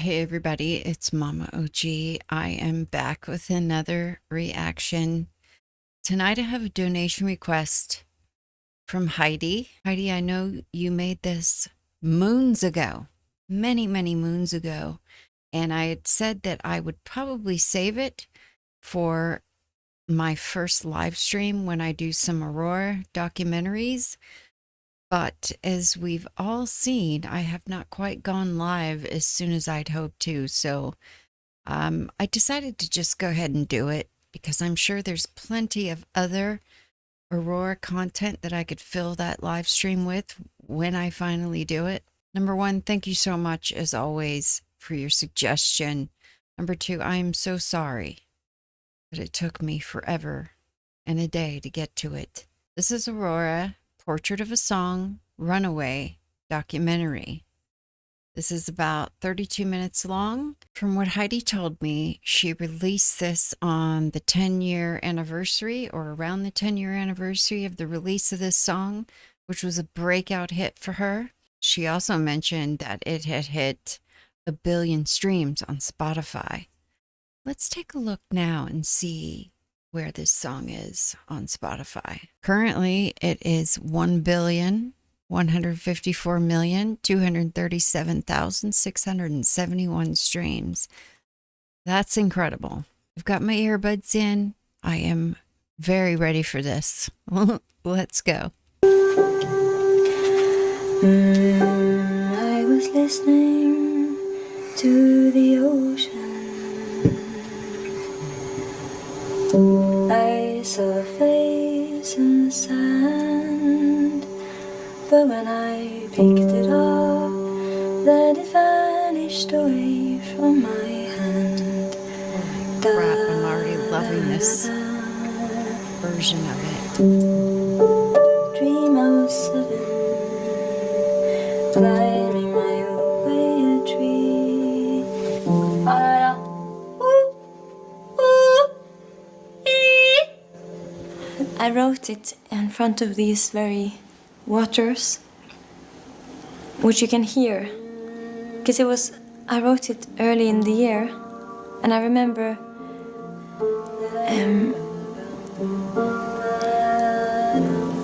Hey everybody, it's MommaOG. I am back with another reaction. Tonight I have a donation request from Heidi. Heidi, I know you made this moons ago, many moons ago, and I had said that I would probably save it for my first live stream when I do some Aurora documentaries. But as we've all seen, I have not quite gone live as soon as I'd hoped to. So I decided to just go ahead and do it because I'm sure there's plenty of other Aurora content that I could fill that live stream with when I finally do it. Number one, thank you so much, as always, for your suggestion. Number two, I am so sorry that it took me forever and a day to get to it. This is Aurora. Portrait of a Song, Runaway documentary. This is about 32 minutes long. From what Heidi told me, she released this on the 10-year anniversary or around the 10-year anniversary of the release of this song, which was a breakout hit for her. She also mentioned that it had hit 1 billion streams on Spotify. Let's take a look now and see where this song is on Spotify. Currently, it is 1,154,237,671 streams. That's incredible. I've got my earbuds in. I am very ready for this. Let's go. I was listening to the ocean. I saw a face in the sand, but when I picked it up, then it vanished away from my hand. Crap, I'm already loving this version of it. Dream I was 7, climbing my way a tree. I wrote it in front of these very waters, which you can hear, because I wrote it early in the year, and I remember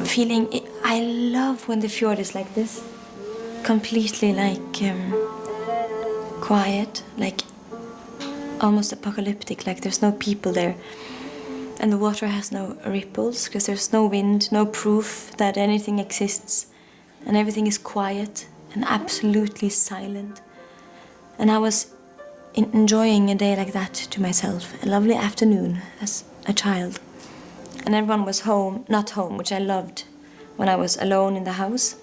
feeling it. I love when the fjord is like this, completely like quiet, like almost apocalyptic, like there's no people there. And the water has no ripples, because there's no wind, no proof that anything exists. And everything is quiet and absolutely silent. And I was enjoying a day like that to myself, a lovely afternoon as a child. And everyone was home, not home, which I loved, when I was alone in the house.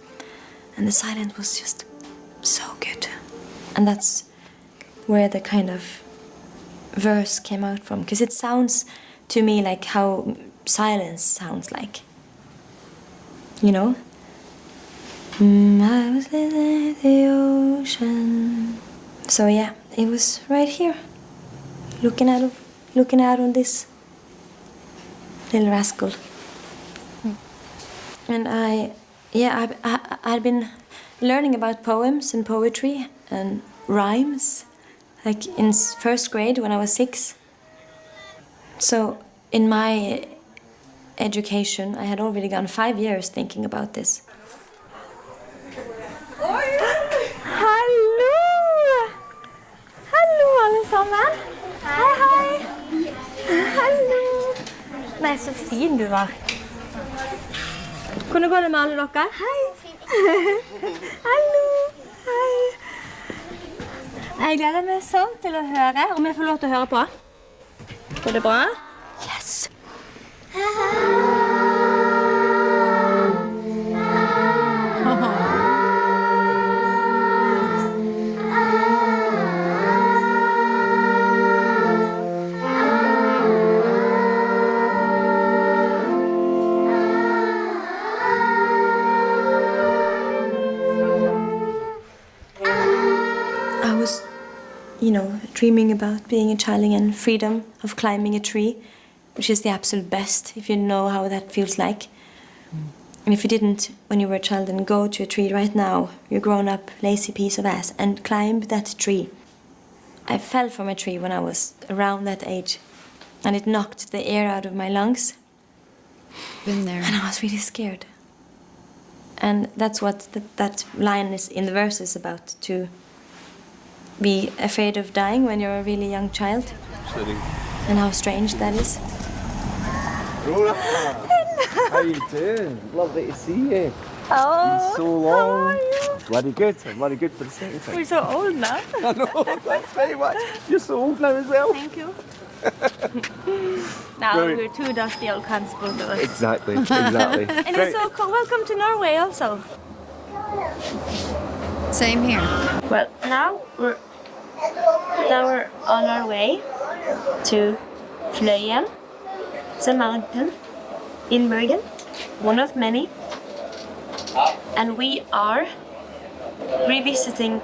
And the silence was just so good. And that's where the kind of verse came out from, because it sounds to me like how silence sounds like, you know? I was listening to the ocean. So yeah, it was right here, looking out on this little rascal. And I'd been learning about poems and poetry and rhymes, like in first grade when I was 6. So in my education, I had already gone 5 years thinking about this. Hallo! Hallo, alle sammen. Hei, hei. Hallo. Nei, så fin du var. Kunne gå det med alle dere? Hei. Hallo. Hei. Jeg gleder meg sånn til å høre, om jeg får lov til å høre på. Går det bra? Yes! I was, dreaming about being a child and freedom of climbing a tree, which is the absolute best, if you know how that feels like. And if you didn't when you were a child, then go to a tree right now, you grown up lazy piece of ass, and climb that tree. I fell from a tree when I was around that age, and it knocked the air out of my lungs. Been there. And I was really scared. And that's what that line is in the verse is about, to be afraid of dying when you're a really young child. And how strange that is. Aurora! How you doing? Lovely to see you. Oh, Been so long. how are you? Bloody good. I'm bloody good for the second time. We're so old now. I know, thanks very much. You're so old now as well. Thank you. Now Brilliant. we're two dusty old cunts, both of us. Exactly, exactly. And it's so cool. Welcome to Norway also. Same here. Well, now we're on our way to Fløyen. It's a mountain in Bergen, one of many. And we are revisiting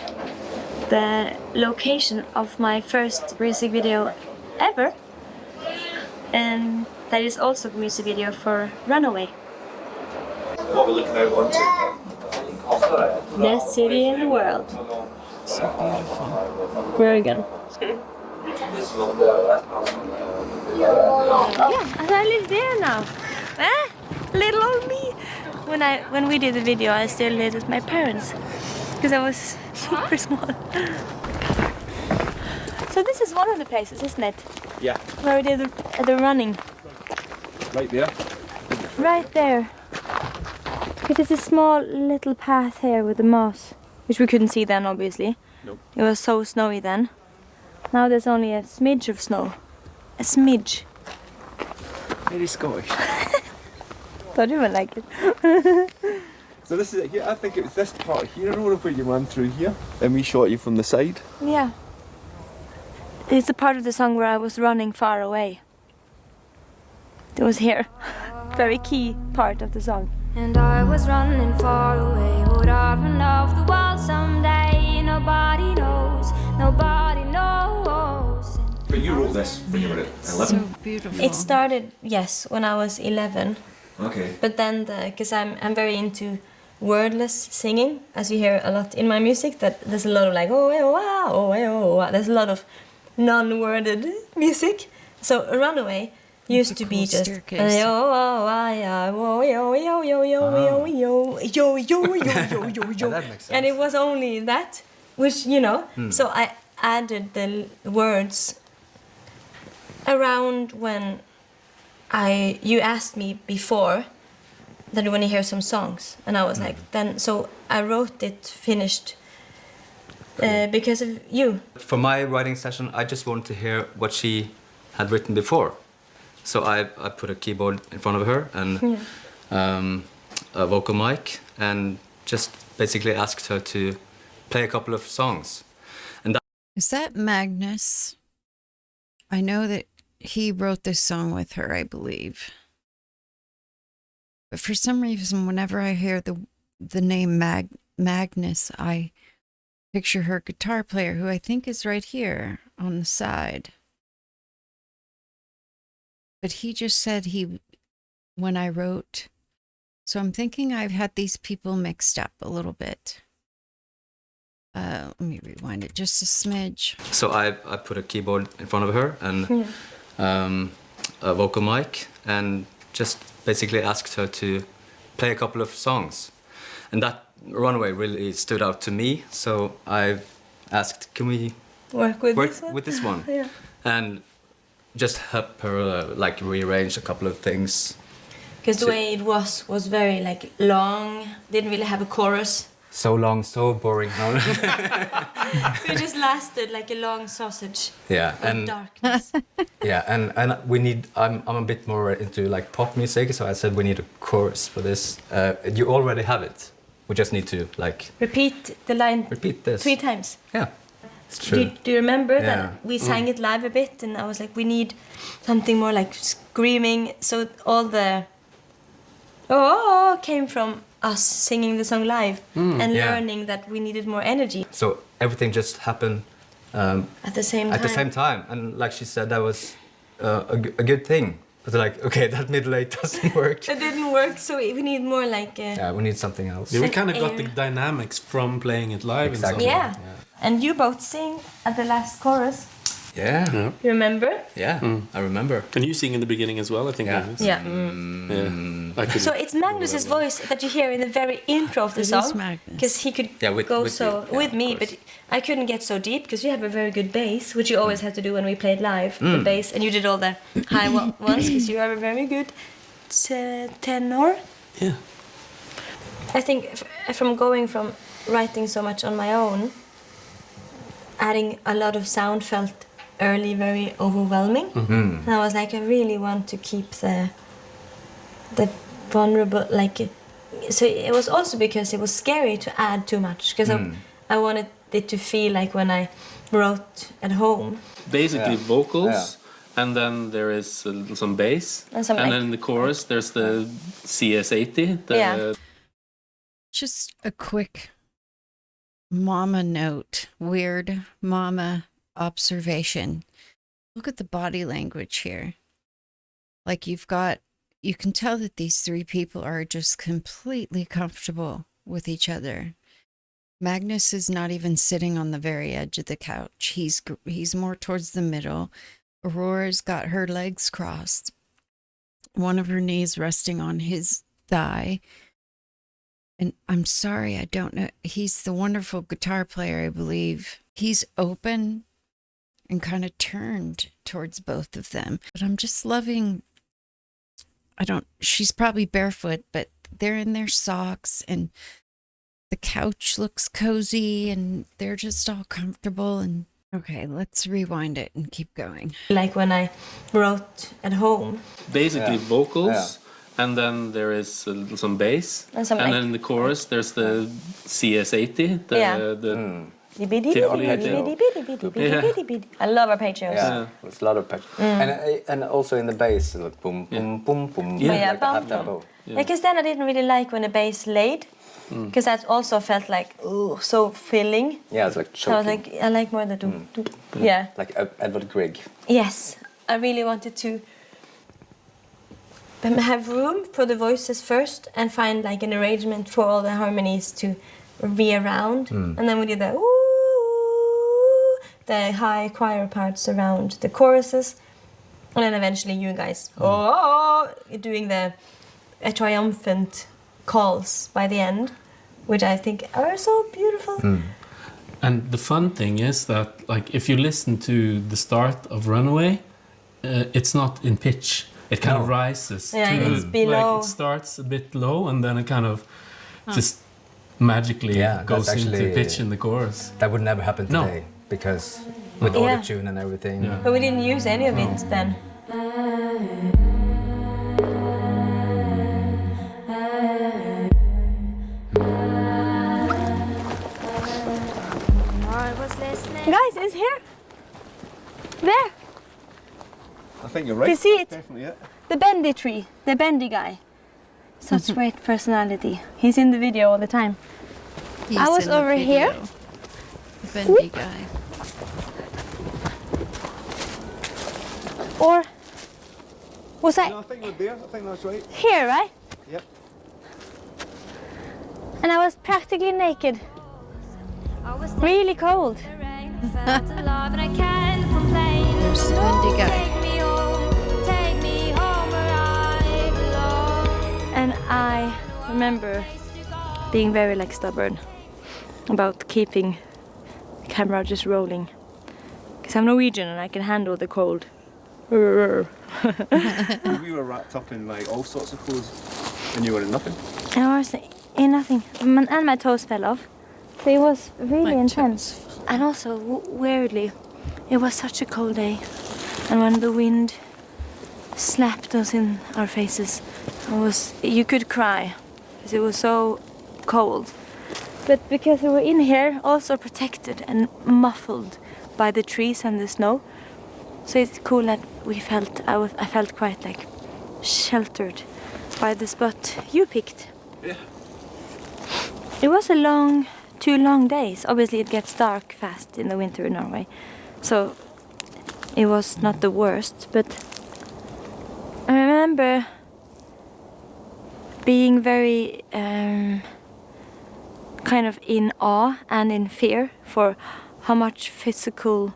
the location of my first music video ever. And that is also a music video for Runaway. What we're looking out onto. Best city in the world. So beautiful. Bergen. Yeah, and I live there now. Little old me. When we did the video, I still lived with my parents because I was super small. So this is one of the places, isn't it? Yeah, Where we did the running. right there. Right there. Because it's a small little path here with the moss, which we couldn't see then, obviously. Nope. It was so snowy then. Now there's only a smidge of snow. A smidge. Very Scottish. Thought you would like it. So this is it here. I think it was this part here, Aurora, where you ran through here. And we shot you from the side. Yeah. It's a part of the song where I was running far away. It was here. Very key part of the song. And I was running far away. Would I run off the world someday? Nobody knows, nobody knows. But you wrote this when you were at 11? So beautiful. It started, yes, when I was 11. Okay. But then, because I'm very into wordless singing, as you hear a lot in my music, that there's a lot of like, oh, wow, oh, oh, wow. There's a lot of non-worded music. So Runaway used to be just staircase. yo yo yo yo yo yo yo yo yo yo yo, That makes sense. and it was only that, which so I added the words around when you asked me before that you want to hear some songs, and I was like, then so I wrote it finished because of you. For my writing session, I just wanted to hear what she had written before. So I put a keyboard in front of her and a vocal mic and just basically asked her to play a couple of songs. And Is that Magnus? I know that he wrote this song with her, I believe. But for some reason, whenever I hear the name Magnus, I picture her guitar player, who I think is right here on the side. But he just said when I wrote, so I'm thinking I've had these people mixed up a little bit. Let me rewind it just a smidge. so I put a keyboard in front of her and a vocal mic and just basically asked her to play a couple of songs. And that Runaway really stood out to me. So I asked, can we Work with this one? Yeah. And just help her like rearrange a couple of things. Because the way it was very like long, didn't really have a chorus. So long, so boring. No? It just lasted like a long sausage Yeah, of and darkness. yeah, and we need. I'm a bit more into like pop music, so I said we need a chorus for this. You already have it. We just need to like Repeat the line repeat this 3 times. Yeah, it's true. Do you remember Yeah. that we sang it live a bit, and I was like, we need something more like screaming. So all the came from us singing the song live and yeah. learning that we needed more energy So everything just happened at the same time. at the same time, and like she said, that was a good thing. But like, okay, that middle eight doesn't work. It didn't work, so we need more like Yeah, we need something else. Yeah, we Set kind of got the air. dynamics from playing it live. Exactly. In some Yeah. way. And you both sing at the last chorus. Yeah. You remember? Yeah. I remember. And you sing in the beginning as well, I think. Yeah. Magnus. Yeah. Yeah. I could- So it's Magnus's voice that you hear in the very intro of the It is song, Magnus. because he could Yeah, with go you. so Yeah, with of me, course. but I couldn't get so deep because you have a very good bass, which you always had to do when we played live. The bass, and you did all the high ones because you have a very good tenor. Yeah. I think from going from writing so much on my own, adding a lot of sound felt early very overwhelming. And I was like, I really want to keep the vulnerable, like it. So it was also because it was scary to add too much, because I wanted it to feel like when I wrote at home. Basically vocals, and then there is some bass, And some, like- then in the chorus there's the CS80. Yeah. Just a quick mama note, weird mama observation. Look at the body language here. Like you can tell that these three people are just completely comfortable with each other. Magnus is not even sitting on the very edge of the couch. He's more towards the middle. Aurora's got her legs crossed, one of her knees resting on his thigh. And I'm sorry, I don't know. He's the wonderful guitar player, I believe. He's open and kind of turned towards both of them. But I'm just loving, she's probably barefoot, but they're in their socks and the couch looks cozy and they're just all comfortable. And okay, let's rewind it and keep going. Like when I wrote at home. Basically vocals, and then there is some bass, And some, then like- in the chorus there's the CS80. I love arpeggios. Yeah, it's a lot of patch. And also in the bass, like boom, boom, boom, boom, Yeah, like the half bum, tempo. Because then I didn't really like when the bass laid, because that also felt like so filling. Yeah, it's like So I was choking. like, I like more the do. Yeah. Like Edward Grieg. Yes, I really wanted to have room for the voices first and find like an arrangement for all the harmonies to be around, and then we did the ooh, the high choir parts around the choruses, and then eventually you guys doing the triumphant calls by the end, which I think are so beautiful. And the fun thing is that, like, if you listen to the start of Runaway, it's not in pitch. It kind of rises. Yeah, to, it's below. Like, it starts a bit low and then it kind of just magically Yeah, goes that's into actually- pitch in the chorus. That would never happen No. today because with Yeah. auto-tune and everything. Yeah. But we didn't use any of it then. Guys, it's here. There. I think you're right. You see it? Definitely it. The bendy tree. The bendy guy. Such great personality. He's in the video all the time. He's I was in the over here. video. The bendy guy. Or was I No, I think we're there. I think that's right. here, right? Yep. And I was practically naked. Really cold. There's the bendy guy. And I remember being very like stubborn about keeping the camera just rolling. Because I'm Norwegian and I can handle the cold. We were wrapped up in like all sorts of clothes, and you were in nothing. And I was in nothing. And my toes fell off. So it was really My intense. toes. And also, weirdly, it was such a cold day. And when the wind slapped us in our faces, you could cry because it was so cold. But because we were in here, also protected and muffled by the trees and the snow, so it's cool that I felt quite like sheltered by the spot you picked. Yeah. It was 2 long days. Obviously, it gets dark fast in the winter in Norway, so it was not the worst. But I remember being very kind of in awe and in fear for how much physical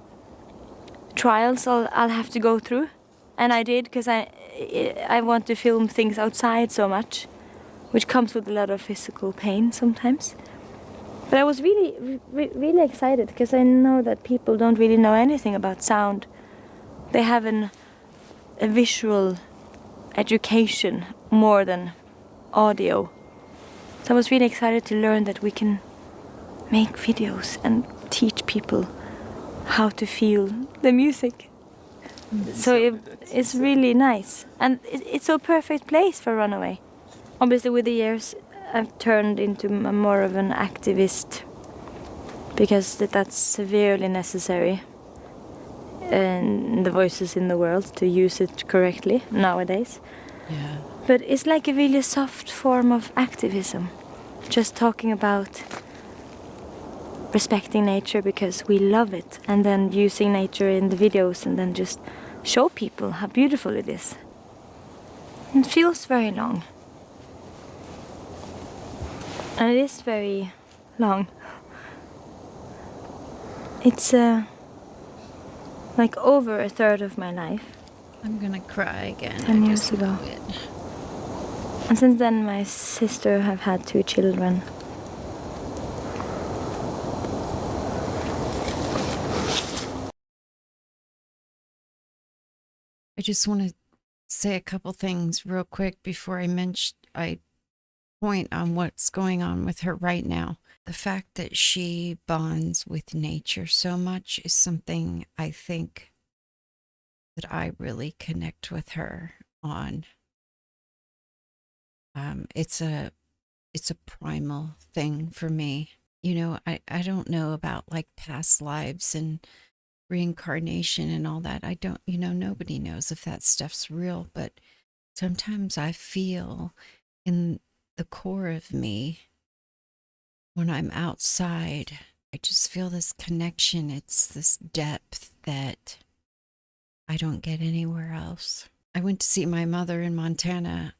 trials I'll have to go through. And I did, because I want to film things outside so much, which comes with a lot of physical pain sometimes. But I was really excited, because I know that people don't really know anything about sound. They have a visual education more than audio. So I was really excited to learn that we can make videos and teach people how to feel the music. So it's really nice. And it's a perfect place for Runaway. Obviously with the years I've turned into more of an activist, because that's severely necessary in the voices in the world to use it correctly nowadays. Yeah. But it's like a really soft form of activism, just talking about respecting nature because we love it, and then using nature in the videos, and then just show people how beautiful it is. It feels very long. And it is very long. It's like over a third of my life. I'm gonna cry again. 10 I years just ago. know it. And since then my sister have had 2 children. I just want to say a couple things real quick before I point on what's going on with her right now. The fact that she bonds with nature so much is something I think that I really connect with her on. It's a primal thing for me. You know, I don't know about like past lives and reincarnation and all that. I don't, nobody knows if that stuff's real, but sometimes I feel in the core of me when I'm outside, I just feel this connection. It's this depth that I don't get anywhere else. I went to see my mother in Montana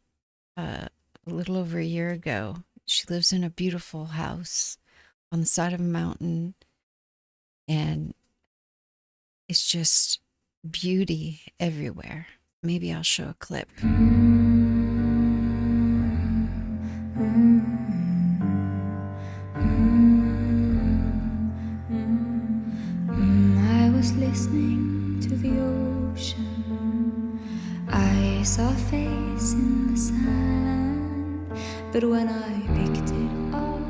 a little over a year ago. She lives in a beautiful house on the side of a mountain, and it's just beauty everywhere. Maybe I'll show a clip. I was listening to the ocean. I saw a face in the sand, but when I picked it up,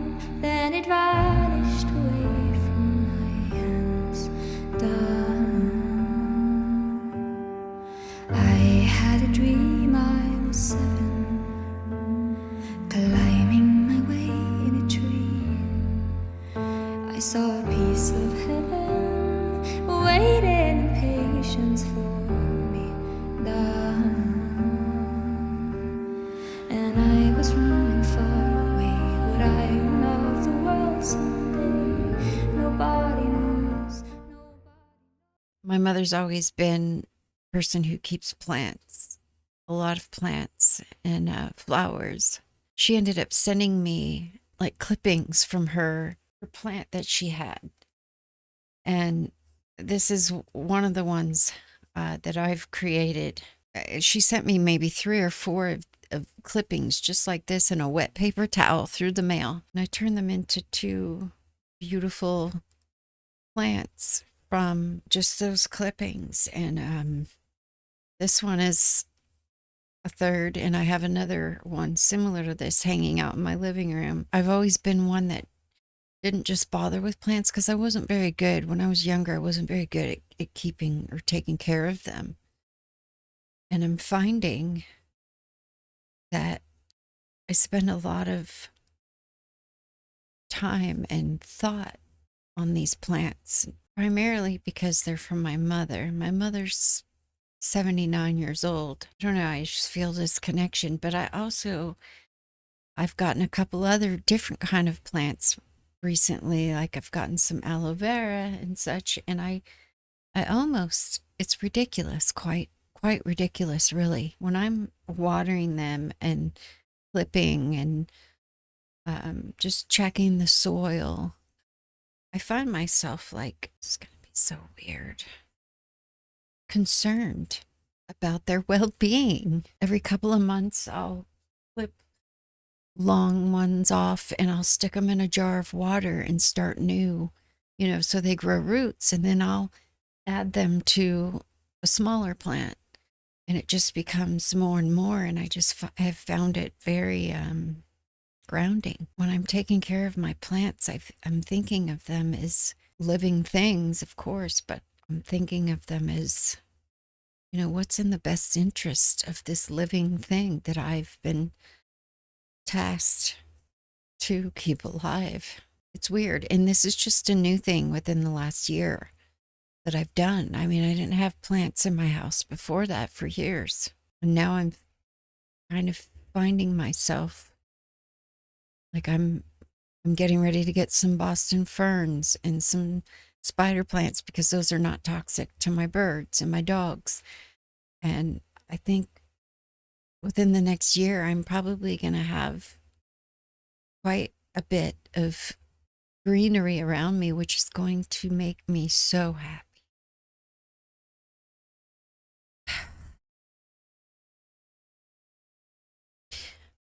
then it vanished away from my hands. I had a dream I was 7, climbing my way in a tree. I saw a piece of heaven waiting in patience for me. And I was running far away. Would I run off the world someday? Nobody knows. My mother's always been a person who keeps plants, a lot of plants and flowers. She ended up sending me like clippings from her plant that she had. And this is one of the ones that I've created. She sent me maybe 3 or 4 of clippings just like this in a wet paper towel through the mail. And I turned them into 2 beautiful plants from just those clippings. And this one is a third, and I have another one similar to this hanging out in my living room. I've always been one that didn't just bother with plants because I wasn't very good. When I was younger, I wasn't very good at keeping or taking care of them. And I'm finding that I spend a lot of time and thought on these plants, primarily because they're from my mother. My mother's 79 years old. I don't know, I just feel this connection, but I've gotten a couple other different kind of plants recently, like I've gotten some aloe vera and such, and I almost, it's ridiculous, quite ridiculous really, when I'm watering them and clipping and just checking the soil. I find myself like, it's going to be so weird, concerned about their well-being. Every couple of months, I'll clip long ones off and I'll stick them in a jar of water and start new, so they grow roots, and then I'll add them to a smaller plant, and it just becomes more and more. And I just have found it very grounding. When I'm taking care of my plants, I'm thinking of them as living things, of course, but I'm thinking of them as, what's in the best interest of this living thing that I've been tasked to keep alive. It's weird. And this is just a new thing within the last year that I've done. I mean, I didn't have plants in my house before that for years. And now I'm kind of finding myself like I'm getting ready to get some Boston ferns and some spider plants because those are not toxic to my birds and my dogs. And I think within the next year, I'm probably going to have quite a bit of greenery around me, which is going to make me so happy.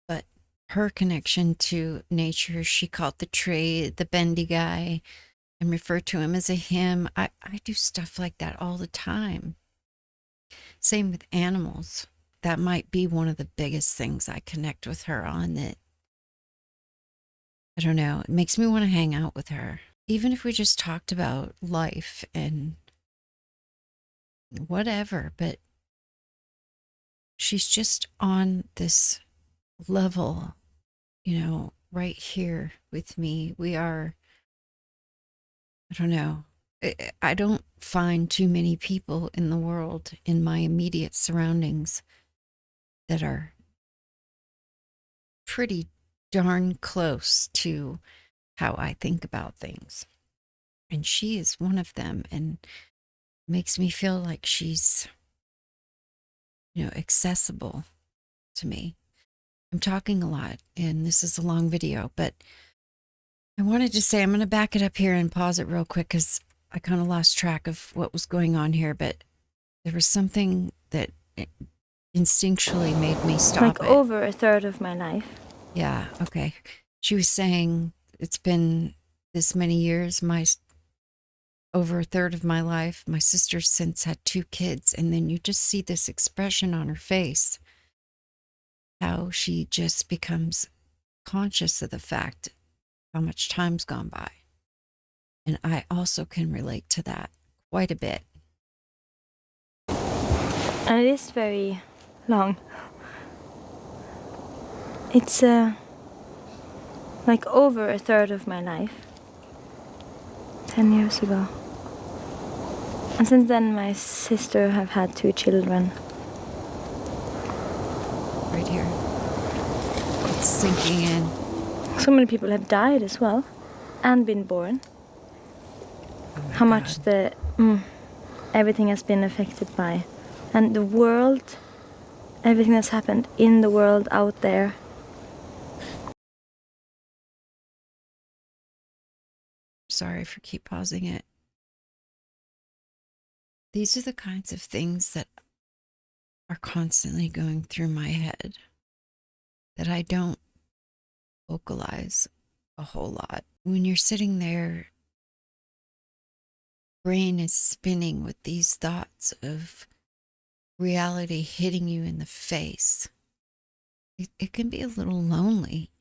But her connection to nature, she called the tree the bendy guy and referred to him as a him. I do stuff like that all the time. Same with animals. That might be one of the biggest things I connect with her on, that, I don't know, it makes me want to hang out with her. Even if we just talked about life and whatever, but she's just on this level, right here with me. We are, I don't know, I don't find too many people in the world, in my immediate surroundings, that are pretty darn close to how I think about things. And she is one of them, and makes me feel like she's, accessible to me. I'm talking a lot, and this is a long video, but I wanted to say, I'm going to back it up here and pause it real quick because I kind of lost track of what was going on here, but there was something that instinctually made me stop Like it. over a third of my life. Yeah, okay. She was saying it's been this many years, over a third of my life. My sister's since had 2 kids, and then you just see this expression on her face, how she just becomes conscious of the fact how much time's gone by. And I also can relate to that quite a bit. And it is very long. It's like over a third of my life. 10 years ago. And since then my sister have had 2 children. Right here. It's sinking in. So many people have died as well. And been born. How much everything has been affected by. And the world, everything that's happened in the world out there. Sorry for keep pausing it. These are the kinds of things that are constantly going through my head that I don't vocalize a whole lot. When you're sitting there, brain is spinning with these thoughts of reality hitting you in the face. It can be a little lonely.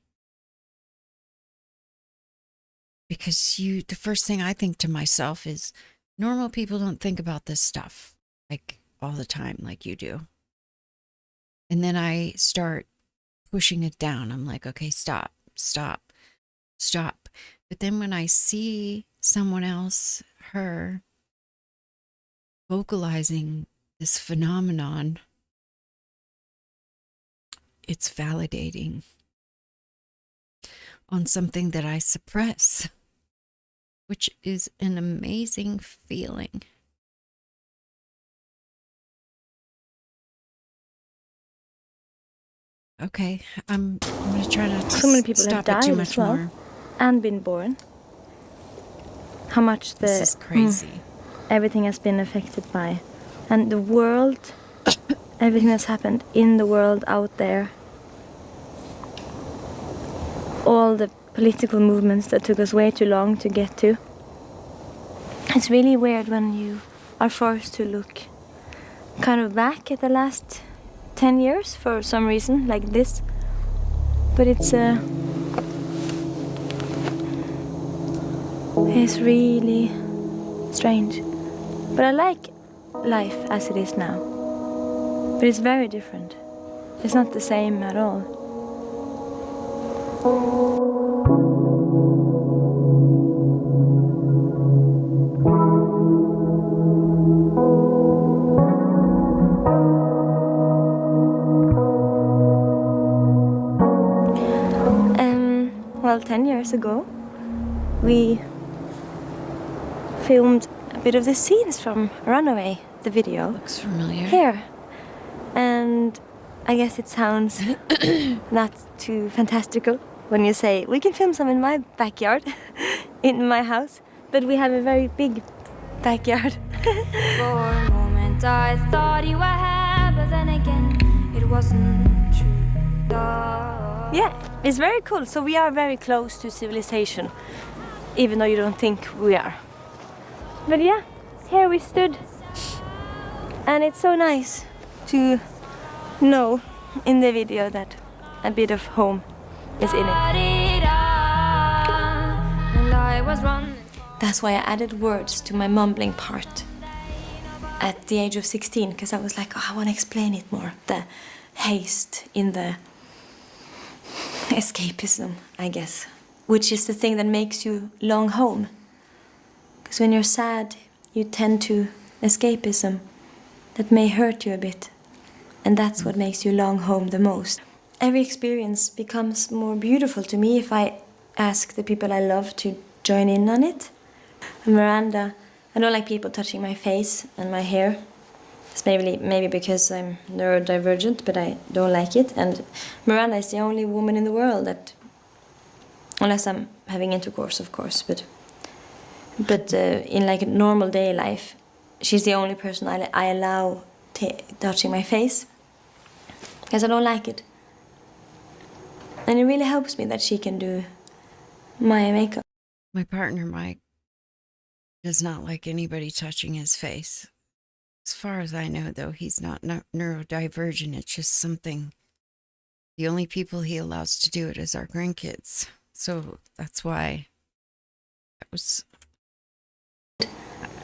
Because the first thing I think to myself is, normal people don't think about this stuff like all the time like you do. And then I start pushing it down. I'm like, okay, stop. But then when I see someone else, her, vocalizing this phenomenon, it's validating on something that I suppress, which is an amazing feeling. Okay, I'm going to try not to So many people have stop it died too as much well. more. And been born. how much This is crazy. everything has been affected by. And the world, everything that's happened in the world out there, all the political movements that took us way too long to get to. It's really weird when you are forced to look kind of back at the last 10 years for some reason, like this. But it's really strange. But I like life as it is now. But it's very different. It's not the same at all. Well, 10 years ago, we filmed a bit of the scenes from Runaway, the video. Looks familiar. Here. And I guess it sounds not too fantastical when you say, we can film some in my backyard, in my house, but we have a very big backyard. For a moment I thought you were here, but then again it wasn't true. Yeah, it's very cool. So we are very close to civilization, even though you don't think we are. But yeah, here we stood. And it's so nice to know in the video that a bit of home is in it. And I was running. That's why I added words to my mumbling part at the age of 16, because I was like, oh, I want to explain it more. The haste in the escapism, I guess, which is the thing that makes you long home. Because when you're sad, you tend to escapism that may hurt you a bit. And that's what makes you long home the most. Every experience becomes more beautiful to me if I ask the people I love to join in on it. Miranda, I don't like people touching my face and my hair. It's maybe because I'm neurodivergent, but I don't like it. And Miranda is the only woman in the world that, unless I'm having intercourse, of course, but in like a normal day life, she's the only person I allow touching my face, because I don't like it. And it really helps me that she can do my makeup. My partner, Mike, does not like anybody touching his face. As far as I know, though, he's not neurodivergent. It's just something. The only people he allows to do it is our grandkids. So that's why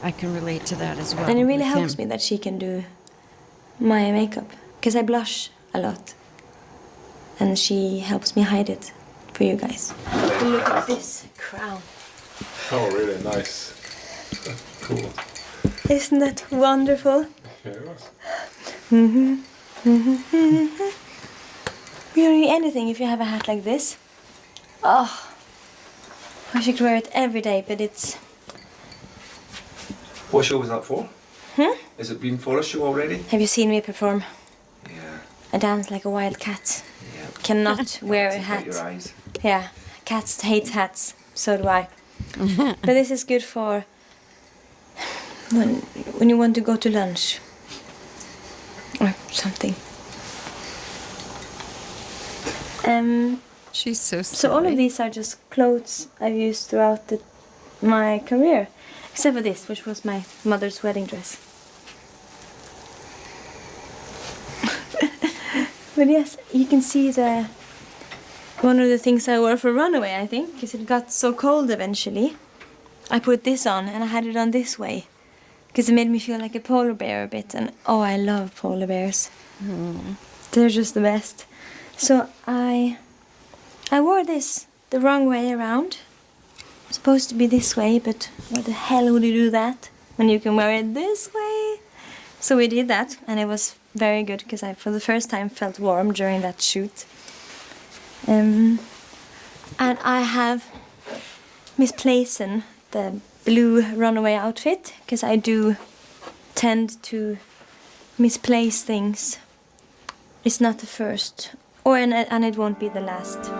I can relate to that as well. And it really helps me that she can do my makeup, because I blush a lot. And she helps me hide it for you guys. Look at this crown. Oh, really nice. Cool. Isn't that wonderful? Yeah, it was. You don't need anything if you have a hat like this. Oh, I should wear it every day, but it's... What show was that for? Has it been for a show already? Have you seen me perform? Yeah. I dance like a wild cat. Yeah. Cannot wear a Take out hat. your eyes. Yeah, cats hate hats. So do I. But this is good for when you want to go to lunch or something. She's so silly. So all of these are just clothes I've used throughout my career, except for this, which was my mother's wedding dress. But yes, you can see one of the things I wore for Runaway, I think, because it got so cold eventually. I put this on, and I had it on this way, because it made me feel like a polar bear a bit, and oh, I love polar bears. They're just the best. So I wore this the wrong way around. It's supposed to be this way, but why the hell would you do that when you can wear it this way? So we did that, and it was very good, because I, for the first time, felt warm during that shoot. And I have misplaced the blue Runaway outfit, because I do tend to misplace things. It's not the first, and it won't be the last.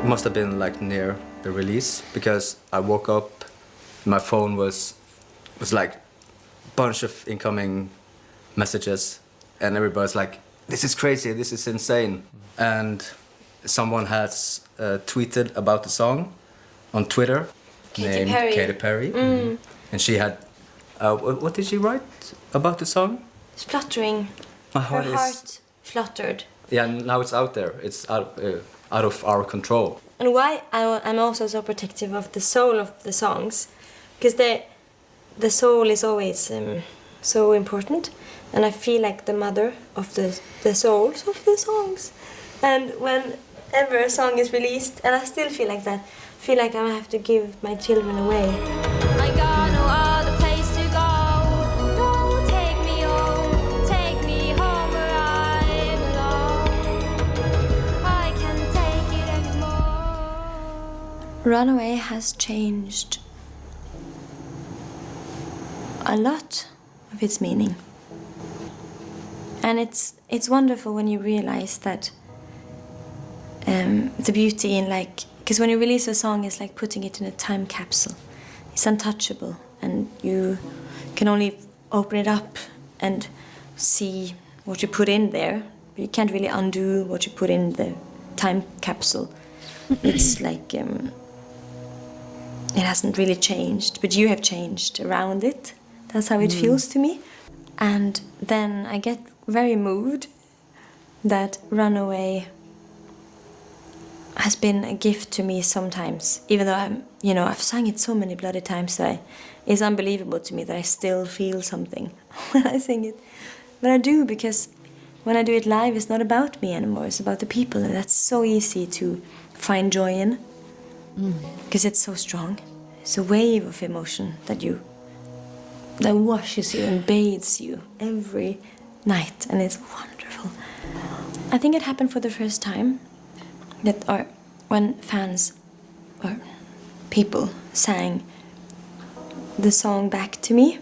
It must have been like near the release because I woke up, my phone was like a bunch of incoming messages, and everybody's like, "This is crazy, this is insane." And someone has tweeted about the song on Twitter, named Katy Perry, and she had what did she write about the song? It's fluttering. My heart Her is heart fluttered. yeah. Now it's out there. It's out of our control. And why I'm also so protective of the soul of the songs, because the soul is always so important, and I feel like the mother of the souls of the songs. And whenever a song is released, and I still feel like that, feel like I have to give my children away. I got no other place to go. Don't take me home where I belong. I can't take it anymore. Runaway has changed a lot of its meaning. And it's wonderful when you realize that the beauty in, like, because when you release a song, it's like putting it in a time capsule. It's untouchable, and you can only open it up and see what you put in there. You can't really undo what you put in the time capsule. It's like it hasn't really changed, but you have changed around it. That's how it feels to me. And then I get very moved that Runaway has been a gift to me sometimes, even though I've sung it so many bloody times that it's unbelievable to me that I still feel something when I sing it. But I do, because when I do it live, it's not about me anymore, it's about the people, and that's so easy to find joy in, because it's so strong. It's a wave of emotion that washes you and bathes you every night, and it's wonderful. I think it happened for the first time when fans or people sang the song back to me,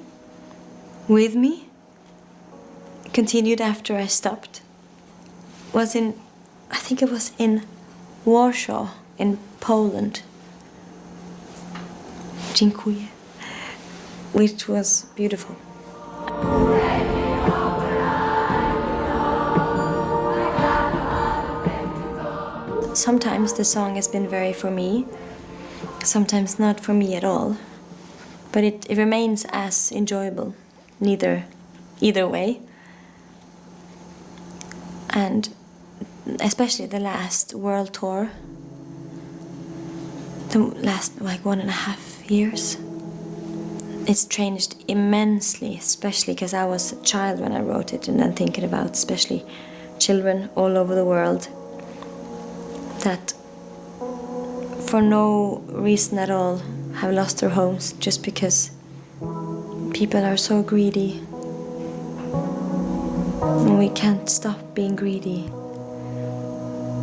with me, continued after I stopped. I think it was in Warsaw, in Poland. Dziękuję, which was beautiful. Sometimes the song has been very for me, sometimes not for me at all, but it remains as enjoyable, either way. And especially the last world tour, the last like 1.5 years, it's changed immensely, especially because I was a child when I wrote it, and then thinking about especially children all over the world that for no reason at all have lost their homes just because people are so greedy. And we can't stop being greedy.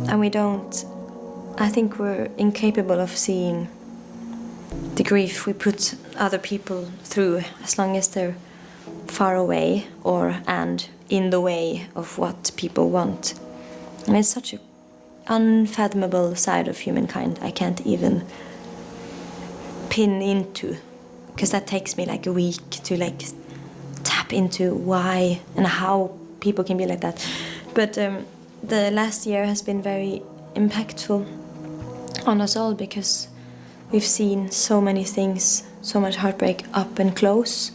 And I think we're incapable of seeing the grief we put other people through, as long as they're far away and in the way of what people want. And it's such an unfathomable side of humankind I can't even pin into, because that takes me like a week to like tap into why and how people can be like that. But the last year has been very impactful on us all, because we've seen so many things, so much heartbreak up and close.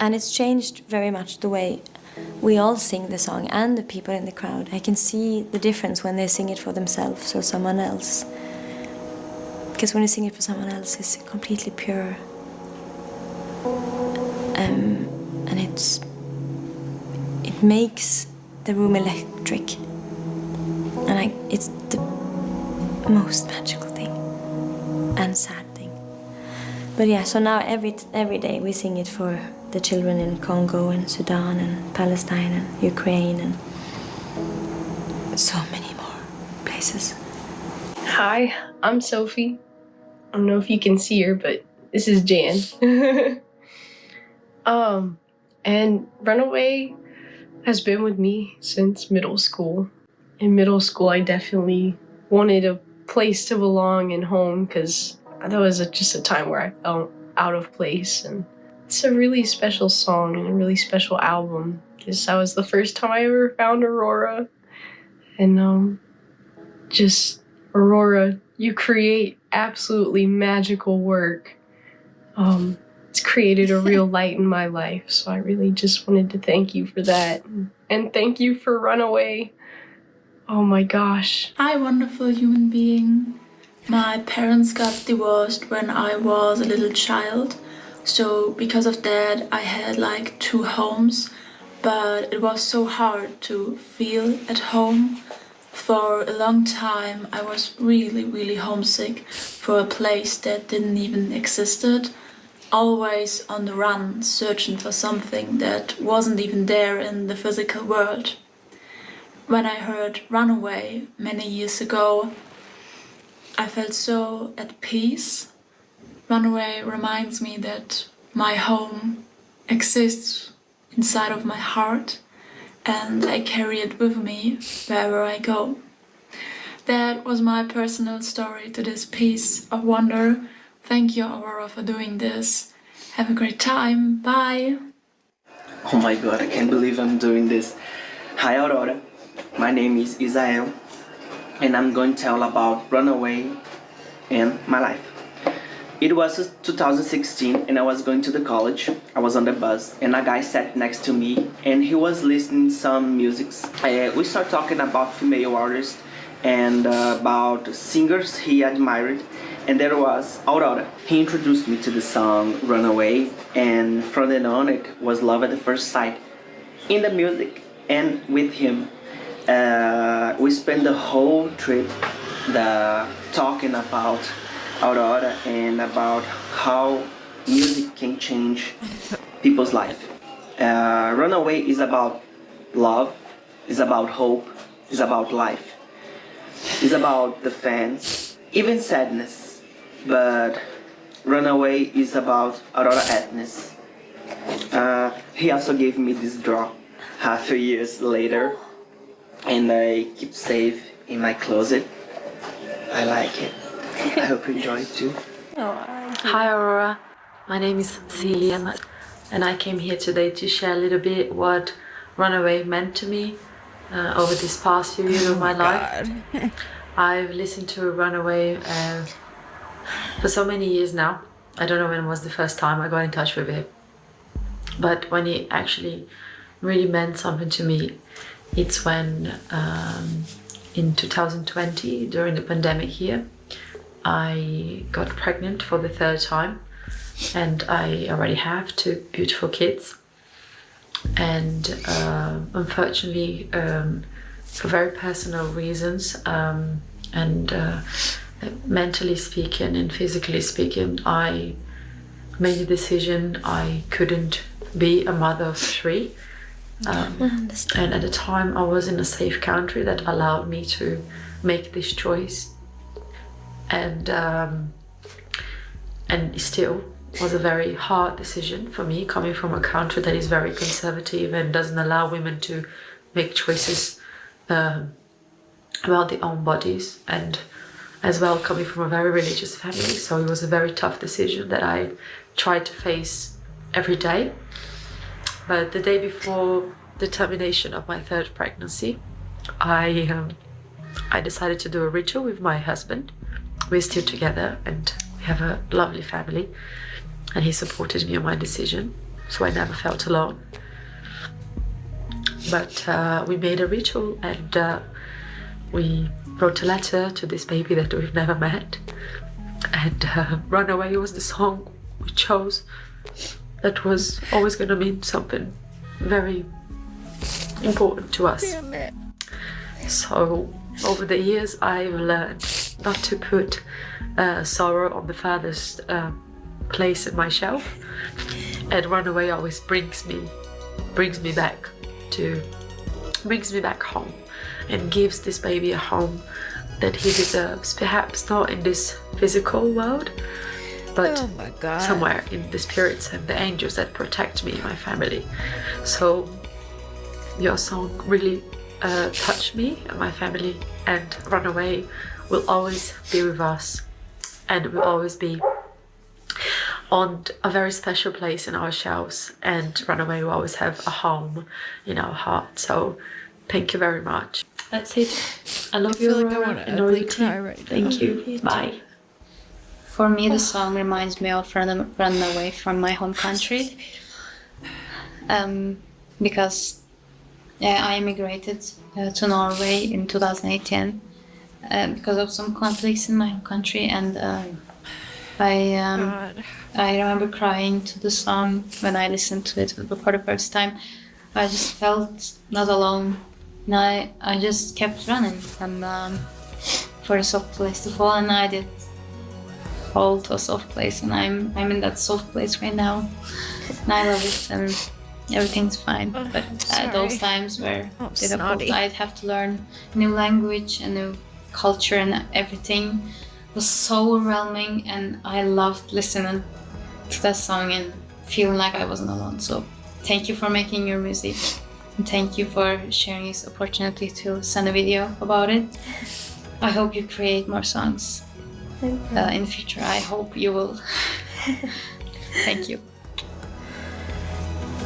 And it's changed very much the way we all sing the song, and the people in the crowd. I can see the difference when they sing it for themselves or someone else. Because when you sing it for someone else, it's completely pure. And it makes the room electric. And it's the most magical thing and sad thing. But yeah, so now every day we sing it for the children in Congo and Sudan and Palestine and Ukraine and so many more places. Hi, I'm Sophie. I don't know if you can see her, but this is Jan. And Runaway has been with me since middle school. In middle school, I definitely wanted a place to belong and home, because that was just a time where I felt out of place. And it's a really special song and a really special album, because that was the first time I ever found Aurora. And just, Aurora, you create absolutely magical work. It's created a real light in my life, so I really just wanted to thank you for that. And thank you for Runaway. Oh my gosh. Hi, wonderful human being. My parents got divorced when I was a little child, so because of that I had like 2 homes, but it was so hard to feel at home. For a long time I was really homesick for a place that didn't even existed, always on the run, searching for something that wasn't even there in the physical world. When I heard Runaway many years ago, I felt so at peace. Runaway reminds me that my home exists inside of my heart, and I carry it with me wherever I go. That was my personal story to this piece of wonder. Thank you, Aurora, for doing this. Have a great time. Bye. Oh my god, I can't believe I'm doing this. Hi, Aurora. My name is Isael, and I'm going to tell about Runaway and my life. It was 2016 and I was going to the college. I was on the bus and a guy sat next to me and he was listening some music. We started talking about female artists and about singers he admired, and there was Aurora. He introduced me to the song Runaway, and from then on it was love at the first sight in the music and with him. We spent the whole trip talking about Aurora and about how music can change people's life. Runaway is about love, is about hope, is about life, is about the fans, even sadness. But Runaway is about Aurora Aksnes. He also gave me this draw half a years later, and I keep safe in my closet. I like it. I hope you enjoy it too. Hi Aurora, my name is Celia and I came here today to share a little bit what Runaway meant to me over this past few years of my life. I've listened to Runaway for so many years now. I don't know when was the first time I got in touch with it, but when it actually really meant something to me, it's when in 2020, during the pandemic here, I got pregnant for the 3rd time, and I already have 2 beautiful kids. And unfortunately, for very personal reasons, and mentally speaking and physically speaking, I made a decision I couldn't be a mother of 3. And at the time I was in a safe country that allowed me to make this choice, and it still was a very hard decision for me, coming from a country that is very conservative and doesn't allow women to make choices about their own bodies, and as well coming from a very religious family. So it was a very tough decision that I tried to face every day. But the day before the termination of my 3rd pregnancy, I decided to do a ritual with my husband. We're still together and we have a lovely family, and he supported me on my decision, so I never felt alone. But we made a ritual, and we wrote a letter to this baby that we've never met, and Runaway was the song we chose that was always going to mean something very important to us. So over the years I've learned not to put sorrow on the farthest place in my shelf, and Runaway always brings me back home and gives this baby a home that he deserves, perhaps not in this physical world, but somewhere in the spirits and the angels that protect me and my family. So your song really touched me and my family, and Runaway will always be with us and will always be on a very special place in our shelves, and Runaway will always have a home in our heart. So thank you very much. That's it. I love you, Aurora, and all your team. Thank you. Bye. For me, the song reminds me of Runaway from my home country. Because I immigrated to Norway in 2018 because of some conflicts in my home country, and I remember crying to the song when I listened to it for the first time. I just felt not alone, and I just kept running for a soft place to fall, and I did fall to a soft place, and I'm in that soft place right now, and I love it, and everything's fine. But those times were difficult. I'd have to learn a new language, a new culture, and everything was so overwhelming, and I loved listening to that song and feeling like I wasn't alone. So thank you for making your music, and thank you for sharing this opportunity to send a video about it. I hope you create more songs in the future. I hope you will. Thank you.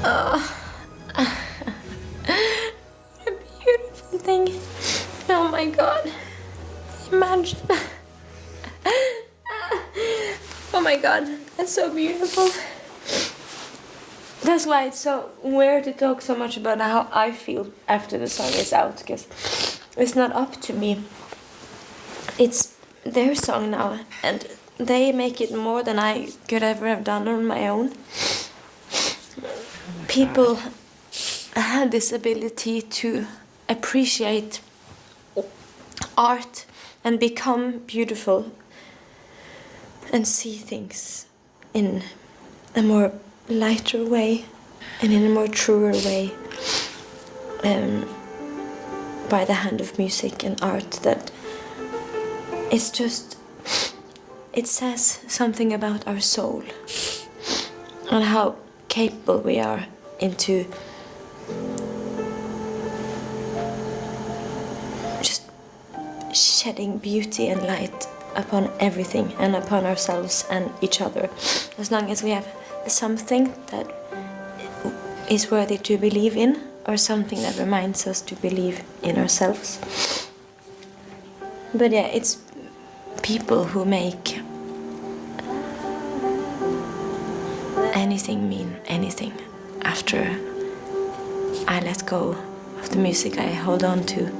Oh, what a beautiful thing. Oh my God. Imagine. Oh my God, that's so beautiful. That's why it's so weird to talk so much about how I feel after the song is out, because it's not up to me. It's their song now, and they make it more than I could ever have done on my own. People have this ability to appreciate art and become beautiful and see things in a more lighter way and in a more truer way by the hand of music and art. That it's just, it says something about our soul and how capable we are into just shedding beauty and light upon everything and upon ourselves and each other, as long as we have something that is worthy to believe in, or something that reminds us to believe in ourselves. But yeah, it's people who make anything mean anything after I let go of the music I hold on to.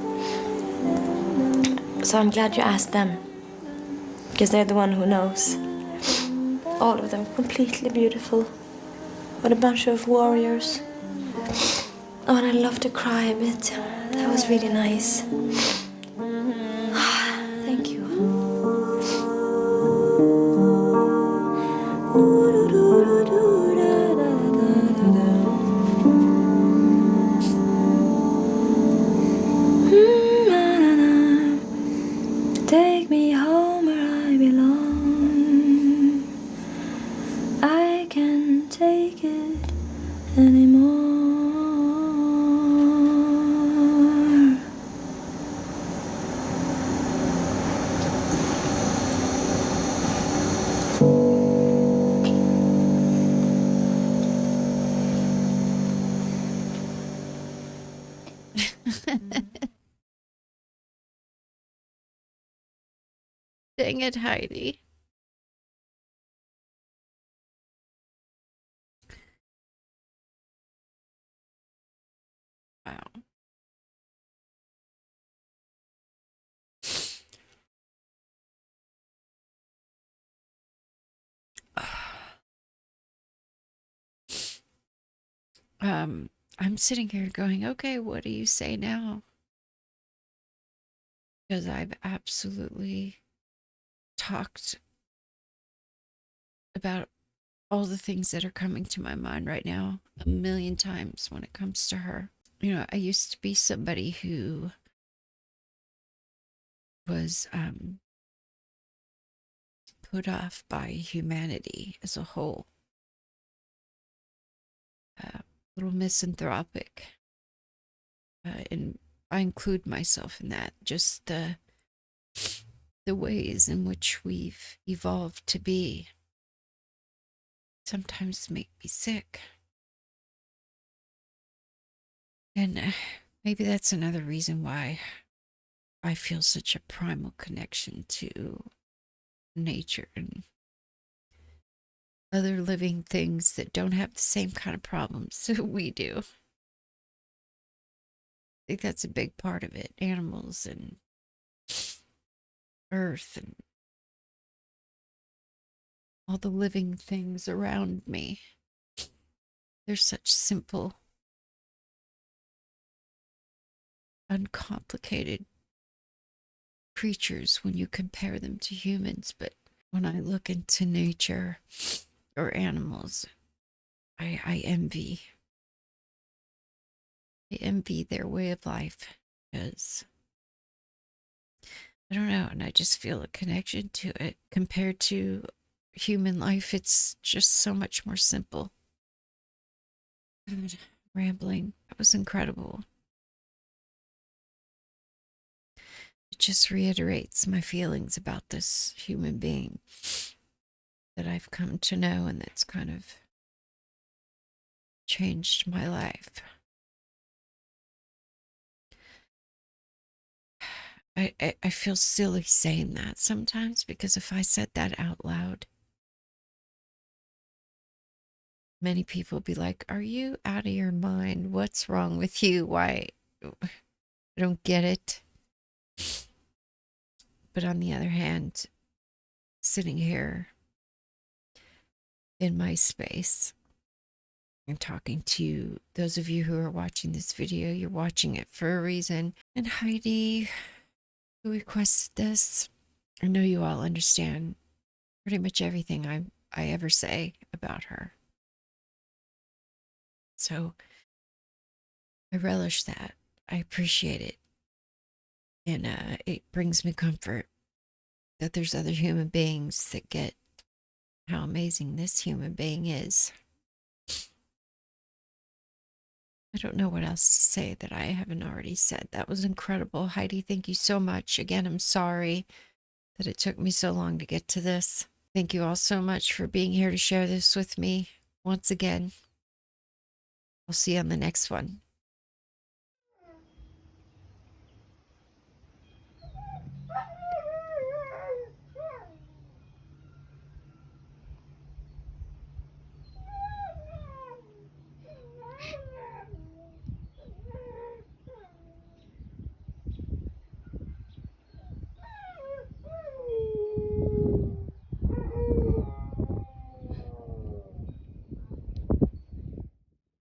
So I'm glad you asked them, because they're the one who knows. All of them completely beautiful. What a bunch of warriors. Oh, and I love to cry a bit. That was really nice. Thank you. Take me home where I belong. I can't take it anymore. Dang it, Heidi. Wow. I'm sitting here going, okay, what do you say now? Because I've absolutely talked about all the things that are coming to my mind right now a million times when it comes to her. You know, I used to be somebody who was put off by humanity as a whole. A little misanthropic. And I include myself in that. Just the the ways in which we've evolved to be sometimes make me sick. And maybe that's another reason why I feel such a primal connection to nature and other living things that don't have the same kind of problems that we do. I think that's a big part of it. Animals and earth and all the living things around me. They're such simple, uncomplicated creatures when you compare them to humans. But when I look into nature or animals, I envy. I envy their way of life because I don't know, and I just feel a connection to it. Compared to human life, it's just so much more simple. God, rambling. That was incredible. It just reiterates my feelings about this human being that I've come to know and that's kind of changed my life. I feel silly saying that sometimes, because if I said that out loud, many people would be like, are you out of your mind? What's wrong with you? Why? I don't get it. But on the other hand, sitting here in my space and talking to those of you who are watching this video, you're watching it for a reason. And Heidi, who requested this, I know you all understand pretty much everything I ever say about her. So I relish that. I appreciate it. And it brings me comfort that there's other human beings that get how amazing this human being is. I don't know what else to say that I haven't already said. That was incredible. Heidi, thank you so much. Again, I'm sorry that it took me so long to get to this. Thank you all so much for being here to share this with me once again. I'll see you on the next one.